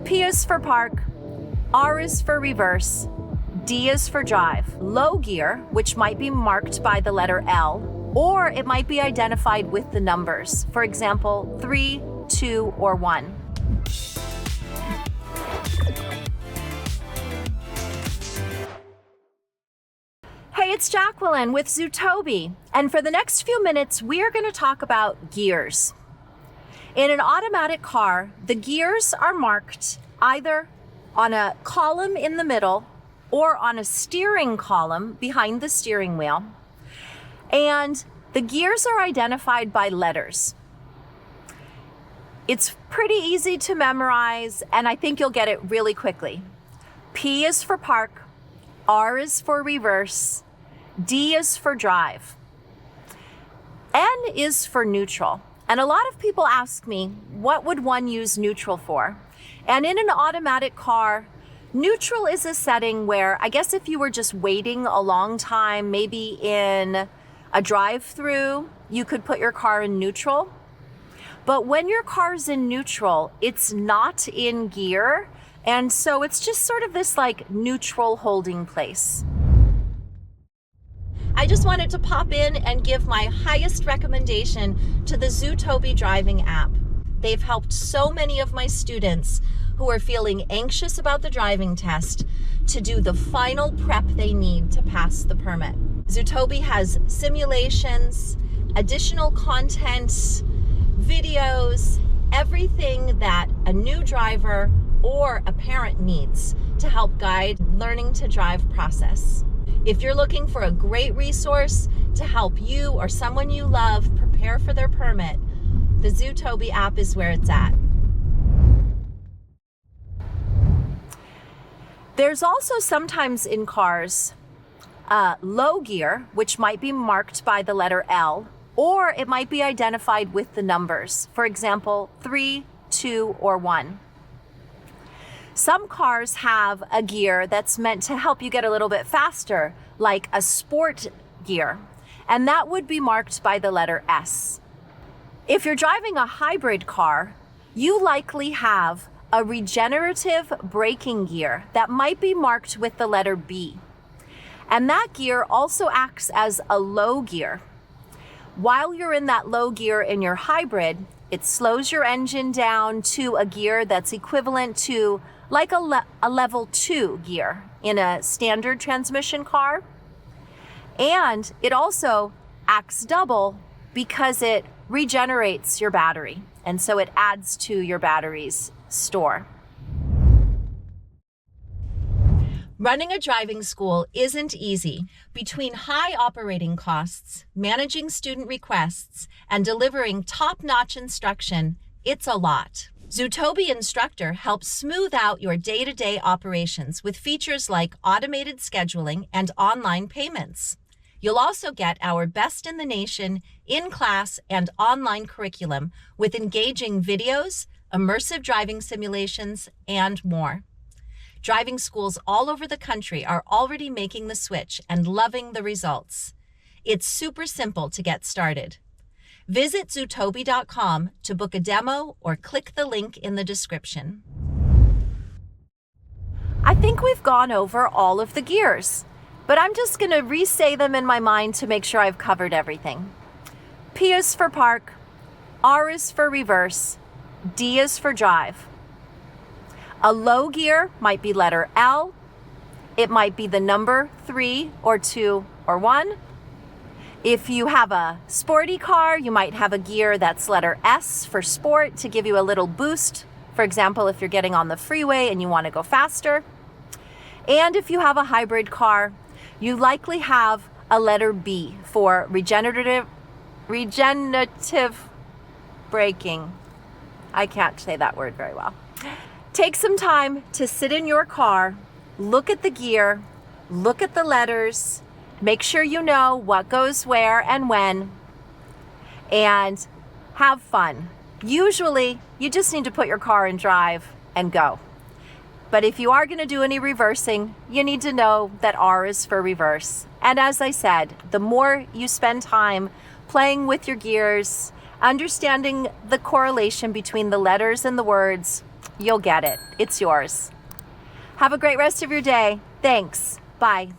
P is for park, R is for reverse, D is for drive. Low gear, which might be marked by the letter L, or it might be identified with the numbers. For example, 3, 2, or 1. Hey, it's Jacqueline with Zutobi, and for the next few minutes, we are going to talk about gears. In an automatic car, the gears are marked either on a column in the middle or on a steering column behind the steering wheel. And the gears are identified by letters. It's pretty easy to memorize, and I think you'll get it really quickly. P is for park, R is for reverse, D is for drive. N is for neutral. And a lot of people ask me, what would one use neutral for? And in an automatic car, neutral is a setting where, I guess if you were just waiting a long time, maybe in a drive-through, you could put your car in neutral. But when your car's in neutral, it's not in gear. And so it's just sort of this like neutral holding place. I just wanted to pop in and give my highest recommendation to the Zutobi driving app. They've helped so many of my students who are feeling anxious about the driving test to do the final prep they need to pass the permit. Zutobi has simulations, additional content, videos, everything that a new driver or a parent needs to help guide learning to drive process. If you're looking for a great resource to help you or someone you love prepare for their permit, the Zutobi app is where it's at. There's also sometimes in cars low gear, which might be marked by the letter L, or it might be identified with the numbers. For example, 3, 2, or 1. Some cars have a gear that's meant to help you get a little bit faster, like a sport gear, and that would be marked by the letter S. If you're driving a hybrid car, you likely have a regenerative braking gear that might be marked with the letter B. And that gear also acts as a low gear. While you're in that low gear in your hybrid, it slows your engine down to a gear that's equivalent to like a level 2 gear in a standard transmission car. And it also acts double because it regenerates your battery. And so it adds to your battery's store. Running a driving school isn't easy. Between high operating costs, managing student requests, and delivering top-notch instruction, it's a lot. Zutobi Instructor helps smooth out your day-to-day operations with features like automated scheduling and online payments. You'll also get our best in the nation in-class and online curriculum with engaging videos, immersive driving simulations, and more. Driving schools all over the country are already making the switch and loving the results. It's super simple to get started. Visit Zutobi.com to book a demo or click the link in the description. I think we've gone over all of the gears, but I'm just going to re-say them in my mind to make sure I've covered everything. P is for park, R is for reverse, D is for drive. A low gear might be letter L, it might be the number 3 or 2 or 1. If you have a sporty car, you might have a gear that's letter S for sport to give you a little boost. For example, if you're getting on the freeway and you want to go faster. And if you have a hybrid car, you likely have a letter B for regenerative braking. I can't say that word very well. Take some time to sit in your car, look at the gear, look at the letters, make sure you know what goes where and when, and have fun. Usually, you just need to put your car in drive and go. But if you are going to do any reversing, you need to know that R is for reverse. And as I said, the more you spend time playing with your gears, understanding the correlation between the letters and the words, You'll get it. It's yours. Have a great rest of your day. Thanks. Bye.